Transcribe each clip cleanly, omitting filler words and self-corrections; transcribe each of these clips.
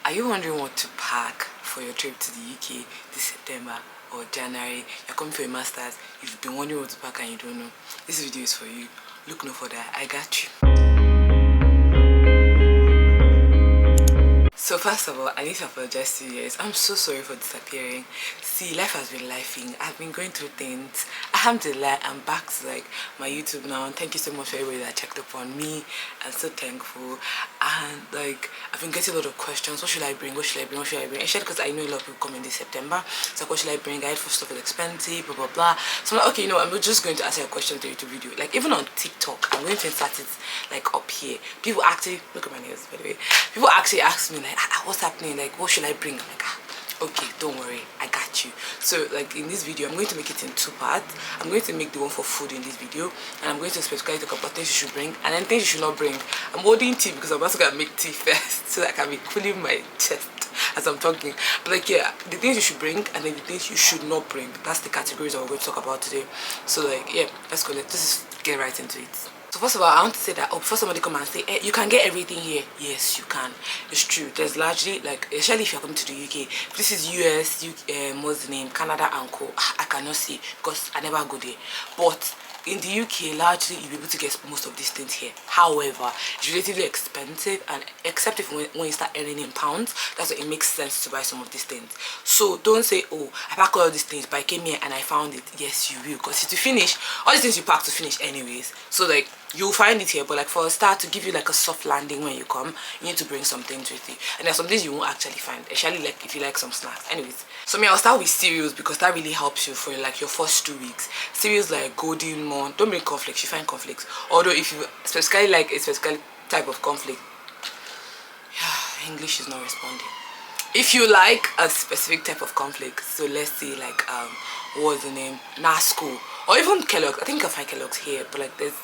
Are you wondering what to pack for your trip to the UK this September or January? You're coming for a master's, you've been wondering what to pack and you don't know. This video is for you. Look no further, I got you. So first of all, I need to apologize to you guys. I'm so sorry for disappearing. See, life has been lifing. I've been going through things. Alhamdulillah, I'm back to like my YouTube now. And thank you so much for everybody that checked up on me. I'm so thankful. And like, I've been getting a lot of questions. What should I bring? What should I bring? What should I bring? Especially because I know a lot of people coming this September. So like, what should I bring? I had Foodstuff is expensive, blah blah blah. So I'm like, okay, you know, I'm just going to answer your question to YouTube video. Like even on TikTok, I'm going to insert it like up here. People actually look at my nails by the way. People actually ask me like, what's happening? Like, what should I bring? I'm like, okay, don't worry, I got you. So like in this video, I'm going to make it in two parts. I'm going to make the one for food in this video, and I'm going to specifically talk about things you should bring and then things you should not bring. I'm holding tea because I'm also gonna make tea first so that I can be cooling my chest as I'm talking. But like, yeah, the things you should bring and then the things you should not bring, that's the categories that we're going to talk about today. So like, yeah, let's go. Let's just get right into it. So first of all, I want to say that before somebody come and say, hey, you can get everything here. Yes, you can. It's true. There's largely, like, especially if you're coming to the UK, this is US, what's the name, Canada and co. I cannot see because I never go there. But in the UK, largely you'll be able to get most of these things here. However, it's relatively expensive, and except if when you start earning in pounds, that's when it makes sense to buy some of these things. So don't say, oh, I packed all these things, but I came here and I found it. Yes, you will, because to finish, all these things you pack to finish anyways. So like, you'll find it here, but like for a start, to give you like a soft landing when you come, you need to bring some things with you. And there's some things you won't actually find, especially like if you like some snacks. Anyways, so I'll start with cereals because that really helps you for like your first 2 weeks. Cereals like Golden Morn, don't bring cornflakes, you find cornflakes. Although if you specifically like a specific type of cornflake, English is not responding. If you like a specific type of cornflake, so let's say like what's the name, Nasco, or even Kellogg's. I think you can find Kellogg's here, but like there's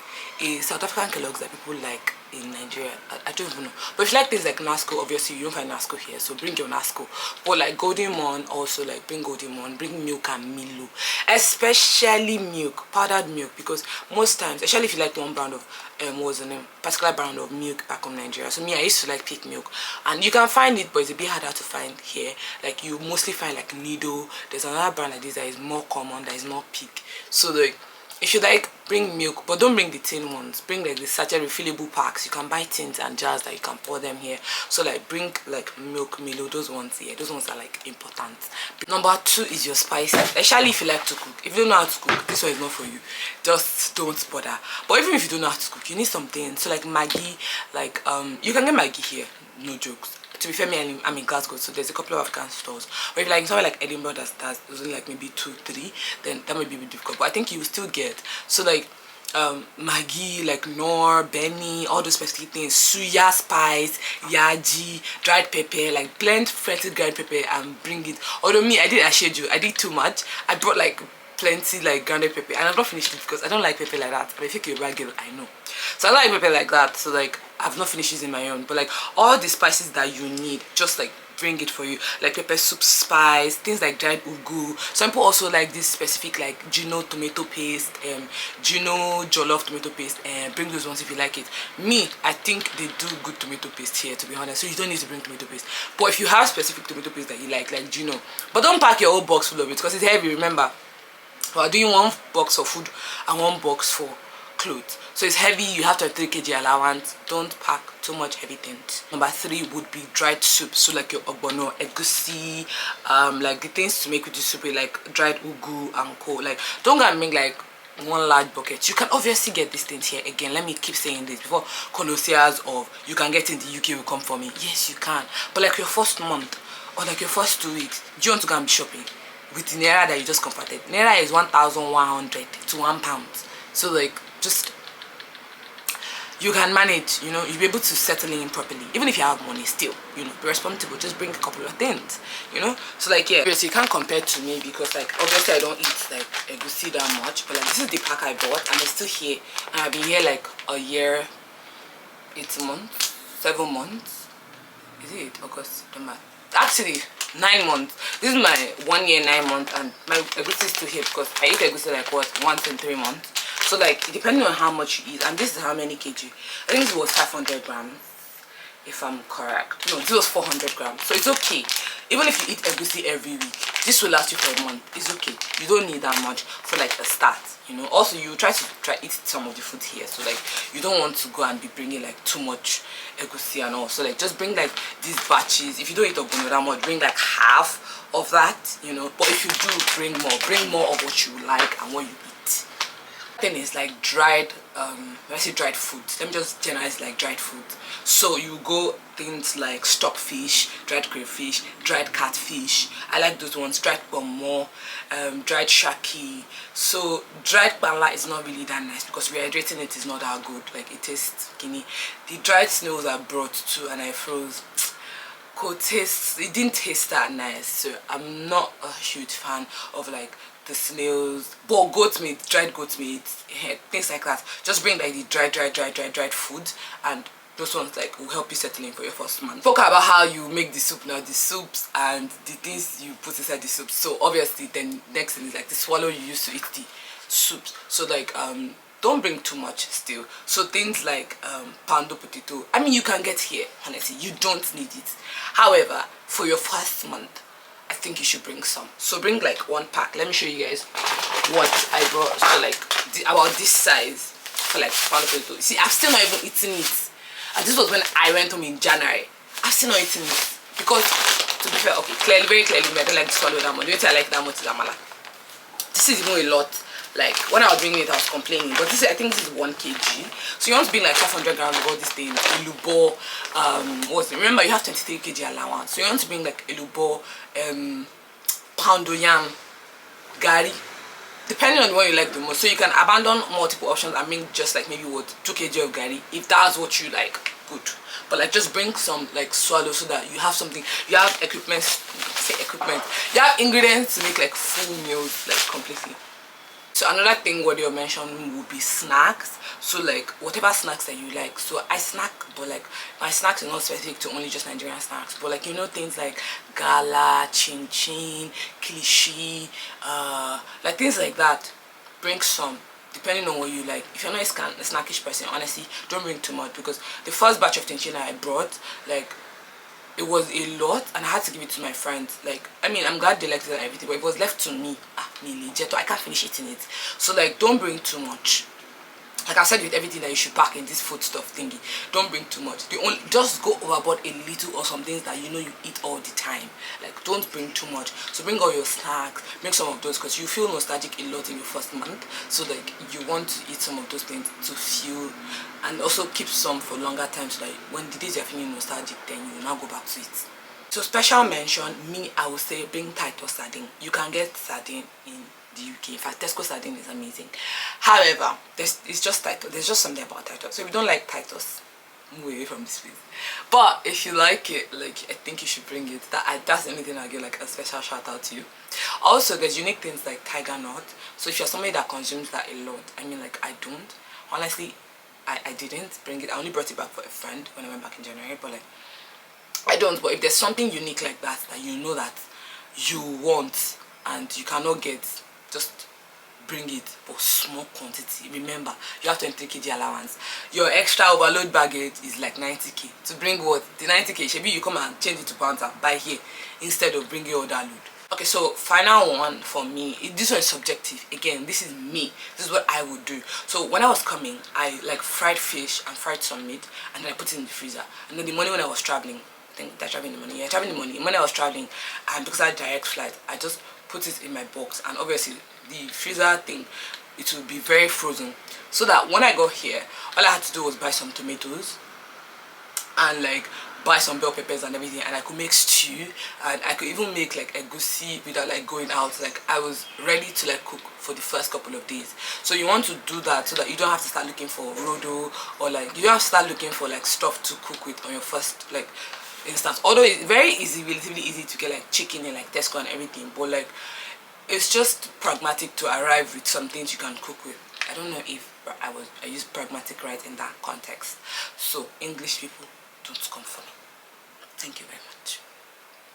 a South African Kellogg's that people like in Nigeria. I don't even know. But if you like things like Nasco, obviously you don't find Nasco here, so bring your Nasco. But like Golden Morn, also like bring Golden Morn, bring milk and Milo, especially milk, powdered milk, because most times, especially if you like one brand of what's the name, particular brand of milk back home in Nigeria. So me, I used to like peak milk, and you can find it, but it's a bit harder to find here. Like you mostly find like Nido. There's another brand like this that is more common, that is more peak. So like, if you like, bring milk, but don't bring the tin ones. Bring like the sachet refillable packs. You can buy tins and jars that you can pour them here. So like, bring like milk, Milo, those ones here. Those ones are like important. Number 2 is your spices, especially if you like to cook. If you don't know how to cook, this one is not for you. Just don't bother. But even if you don't know how to cook, you need something. So like Maggi, like you can get Maggi here. No jokes. To be fair, I'm in Glasgow, so there's a couple of African stores. But if like somewhere like Edinburgh that's only like maybe 2, 3, then that might be a bit difficult. But I think you will still get. So like Maggi, like Nor, Benny, all those specific things, suya spice, yaji, dried pepper, like blend fermented dried pepper and bring it. Although me, I showed you, I did too much. I brought like plenty like grounded pepper, and I've not finished it because I don't like pepper like that. I'm a fake bad girl, I know. So I like pepper like that, so like I've not finished using my own. But like all the spices that you need, just like bring it for you, like pepper soup spice, things like dried ugu. Some people also like this specific like Gino tomato paste, Gino jollof tomato paste, and bring those ones if you like it. Me, I think they do good tomato paste here, to be honest, so you don't need to bring tomato paste. But if you have specific tomato paste that you like Gino, but don't pack your whole box full of it because it's heavy. Remember, we're doing 1 box for food and 1 box for clothes, so it's heavy. You have to have 3 kg allowance. Don't pack too much heavy things. Number 3 would be dried soup, so like your ogbono, egusi, like the things to make with the soup, like dried ugu and co. Like don't go and make like 1 large bucket. You can obviously get these things here. Again, let me keep saying this before connoisseurs of you can get in the UK will come for me. Yes, you can, but like your first month or like your first 2 weeks, do you want to go and be shopping with the naira that you just converted? Naira is 1,100 to £1. So like, just, you can manage, you know, you'll be able to settle in properly. Even if you have money still, you know, be responsible, just bring a couple of things, you know. So like, yeah, so you can't compare to me because like obviously I don't eat like egusi that much, but like this is the pack I bought and it's still here, and I've been here like a year, 8 months, 7 months. Is it August? Actually 9 months. This is my 1 year 9 months, and my egusi is still here because I eat egusi like what, once in 3 months. So like depending on how much you eat, and this is how many kg. I think it was 500 grams. if I'm correct. No, this was 400 grams, so it's okay. Even if you eat egusi every week, this will last you for a month. It's okay. You don't need that much for like a start, you know. Also, you try eat some of the food here, so like you don't want to go and be bringing like too much egusi and all. So like just bring like these batches. If you don't eat ogbono that much, bring like half of that, you know. But if you do, bring more of what you like and what you eat. Thing is like dried when I say dried food, let me just generalize like dried food. So you go things like stockfish, dried crayfish, dried catfish. I like those ones. Dried pomo, dried shaki. So dried pala is not really that nice because rehydrating it is not that good. Like it tastes skinny. The dried snails I brought too and I froze. It didn't taste that nice, so I'm not a huge fan of like the snails, but goat meat, dried goat meat, things like that. Just bring like the dried food, and those ones like will help you settle in for your first month. Talk about how you make the soup now, the soups and the things you put inside the soup. So obviously then next thing is like the swallow you use to eat the soups. So like don't bring too much still. So things like pando potato, I mean you can get here, honestly, you don't need it. However, for your first month, I think you should bring some. So bring like 1 pack. Let me show you guys what I brought. So like about this size for like pando potato. See, I've still not even eaten it. And this was when I went home in January. I've still not eaten it because, to be fair, okay, clearly, very clearly, I don't like to swallow that much. The only thing I like that much is amala. This is even a lot. Like when I was bringing it, I was complaining, but this is, I think this is 1 kg. So you want to bring like 500 grams of all these things. Elubo, what's it? Remember you have 23 kg allowance, so you want to bring like elubo, poundo yam, gari, depending on what you like the most. So you can abandon multiple options and bring just like maybe what 2 kg of gari if that's what you like. Good, but like just bring some like swallow so that you have something. You have equipment. Say equipment. You have ingredients to make like full meals like completely. So another thing what you mentioned would be snacks. So like whatever snacks that you like. So I snack, but like my snacks are not specific to only just Nigerian snacks, but like you know things like gala, chin chin, kilishi, like things like that. Bring some depending on what you like. If you're not a snackish person, honestly, don't bring too much because the first batch of chin chin I brought, like it was a lot and I had to give it to my friends. Like, I mean, I'm glad they liked it and everything, but it was left to me. I can't finish eating it. So like, don't bring too much. Like I said with everything that you should pack in this foodstuff thingy, don't bring too much. Just go overboard a little or some things that you know you eat all the time. Like don't bring too much. So bring all your snacks, bring some of those because you feel nostalgic a lot in your first month. So like you want to eat some of those things to feel, and also keep some for longer time so that when the days you're feeling nostalgic, then you will now go back to it. So special mention, I would say bring Titus sardine. You can get sardine in the UK. In fact, Tesco sardine is amazing. However, it's just Titus. There's just something about Titus. So if you don't like Titus, move away from this place. But if you like it, like I think you should bring it. That's the only thing I'll give like a special shout out to you. Also, there's unique things like tiger nut. So if you're somebody that consumes that a lot, I mean like I don't. Honestly, I didn't bring it. I only brought it back for a friend when I went back in January. But like I don't. But if there's something unique like that you know that you want and you cannot get, just bring it, but small quantity. Remember, you have 20 kg allowance. Your extra overload baggage is like 90k. To bring what? The 90k, maybe you come and change it to pounds and buy here instead of bringing all that load. Okay, so final one for me, this one is subjective. Again, this is me. This is what I would do. So when I was coming, I like fried fish and fried some meat and then I put it in the freezer. And then the morning when I was traveling, I think they're traveling in the morning. Yeah, traveling in the morning. When I was traveling, and because I had direct flight, I just put it in my box, and obviously the freezer thing, it will be very frozen, so that when I got here, all I had to do was buy some tomatoes and like buy some bell peppers and everything, and I could make stew, and I could even make like egusi without like going out. Like I was ready to like cook for the first couple of days. So you want to do that so that you don't have to start looking for rodo, or like you don't have to start looking for like stuff to cook with on your first like instance. Although it's very easy, relatively easy to get like chicken and like Tesco and everything, but like it's just pragmatic to arrive with some things you can cook with. I don't know if I used pragmatic right in that context. So English people, don't come for me. Thank you very much.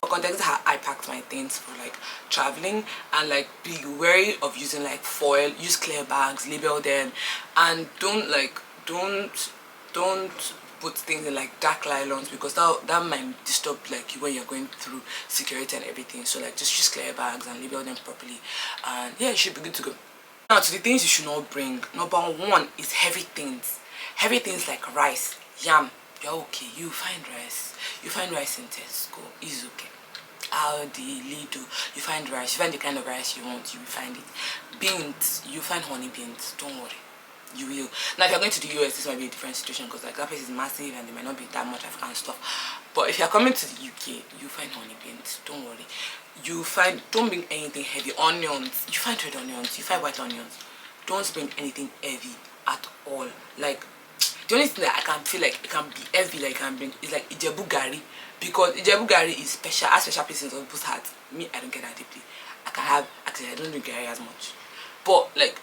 For context, how I packed my things for like traveling, and like be wary of using like foil. Use clear bags, label them, and don't put things in like dark nylons, because that might disturb like you when you're going through security and everything. So like just use clear bags and label them properly, and yeah, you should be good to go. Now to the things you should not bring. Number one is heavy things. Heavy things like rice, yam. You're okay. You find rice. You find rice in Tesco. It's okay. Aldi, Lidl. You find rice. You find the kind of rice you want. You will find it. Beans. You find honey beans. Don't worry. You will. Now if you're going to the US, this might be a different situation, because like that place is massive and there might not be that much African stuff. But if you're coming to the UK, you find honey beans. Don't worry. You find, don't bring anything heavy. Onions. You find red onions. You find white onions. Don't bring anything heavy at all. Like the only thing that I can feel like it can be heavy, like I can bring, is like Ijebu Gari, because Ijebu Gari is special, has special place in some people's hearts. Me, I don't get that deeply. I can have, actually I don't drink Gari as much, but like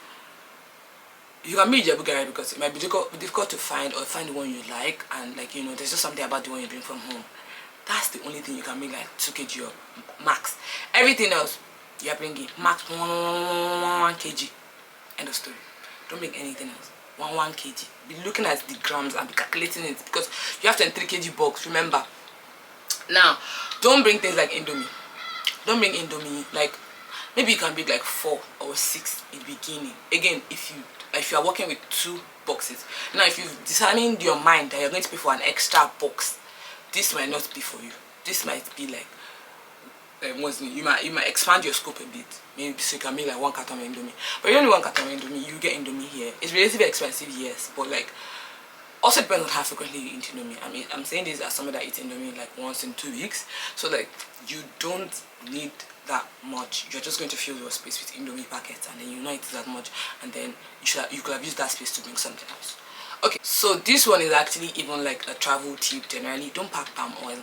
you can make Ijebu Gari because it might be difficult to find, or find the one you like, and like, you know, there's just something about the one you bring from home. That's the only thing you can make like 2 kg or max. Everything else you are bringing max 1 kg. End of story. Don't make anything else. 1 kg. Be looking at the grams and be calculating it, because you have 23 kg box. Remember. Now, don't bring things like Indomie. Don't bring Indomie. Like maybe you can bring like 4 or 6 in the beginning. Again, if you are working with 2 boxes. Now, if you've determined your mind that you're going to pay for an extra box, this might not be for you. This might be like you might expand your scope a bit. Maybe so you can make like 1 carton of Indomie. But you only 1 carton of Indomie, you get Indomie here. It's relatively expensive, yes, but like also depends on how frequently you eat Indomie. I mean, I'm saying this as someone that eats Indomie like once in 2 weeks. So like you don't need that much. You're just going to fill your space with Indomie packets, and then you not eat that much, and then you could have used that space to bring something else. Okay, so this one is actually even like a travel tip generally. Don't pack palm oil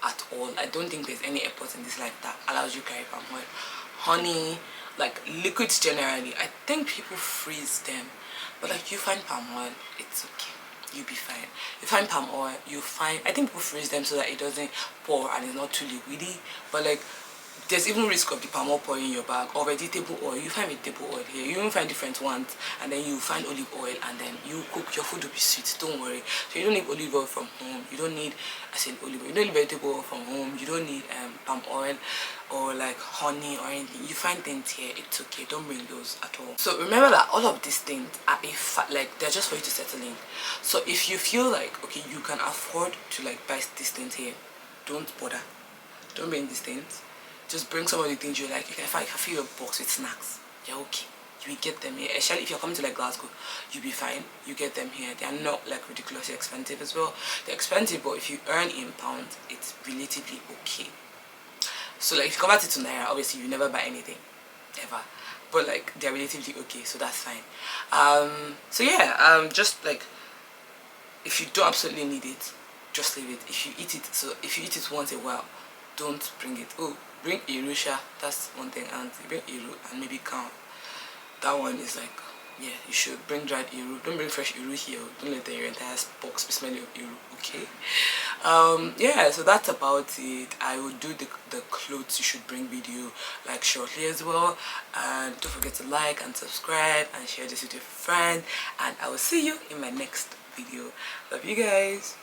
at all. I don't think there's any airport in this life that allows you to carry palm oil. Honey, like liquids generally, I think people freeze them, but like you find palm oil, it's okay. You'll be fine. You find palm oil, you find, I think people freeze them so that it doesn't pour and it's not too liquidy, but like there's even risk of the palm oil pouring in your bag, or vegetable oil. You find vegetable oil here. You even find different ones, and then you find olive oil, and then you cook. Your food will be sweet. Don't worry. So you don't need olive oil from home. You don't need, I said olive oil. You don't need vegetable oil from home. You don't need palm oil or like honey or anything. You find things here. It's okay. Don't bring those at all. So remember that all of these things are like they're just for you to settle in. So if you feel like okay, you can afford to like buy these things here, don't bother. Don't bring these things. Just bring some of the things you like. You can fill your box with snacks. You're okay. You will get them here. Especially if you're coming to like Glasgow, you'll be fine. You get them here. They are not like ridiculously expensive as well. They're expensive, but if you earn in pounds, it's relatively okay. So like if you convert it to naira, obviously you never buy anything ever. But like they're relatively okay, so that's fine. So yeah, just like if you don't absolutely need it, just leave it. If you eat it once a while, don't bring it. Oh, bring Irusha, that's one thing, and bring Iru and maybe cow. That one is like, yeah, you should bring dried Iru. Don't bring fresh Iru here. Don't let your entire box be smelling of Iru, okay? Yeah, so that's about it. I will do the clothes you should bring video like shortly as well. And don't forget to like and subscribe and share this with your friend. And I will see you in my next video. Love you guys.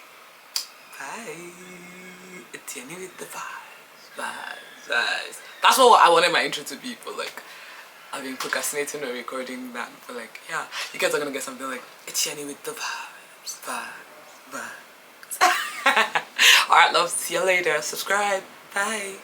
Bye. It's Jenny with the vibes. That's what I wanted my intro to be, but like I've been procrastinating on recording that. But like yeah, you guys are gonna get something like it's Jenny with the vibes. Alright, love, see you later. Subscribe. Bye.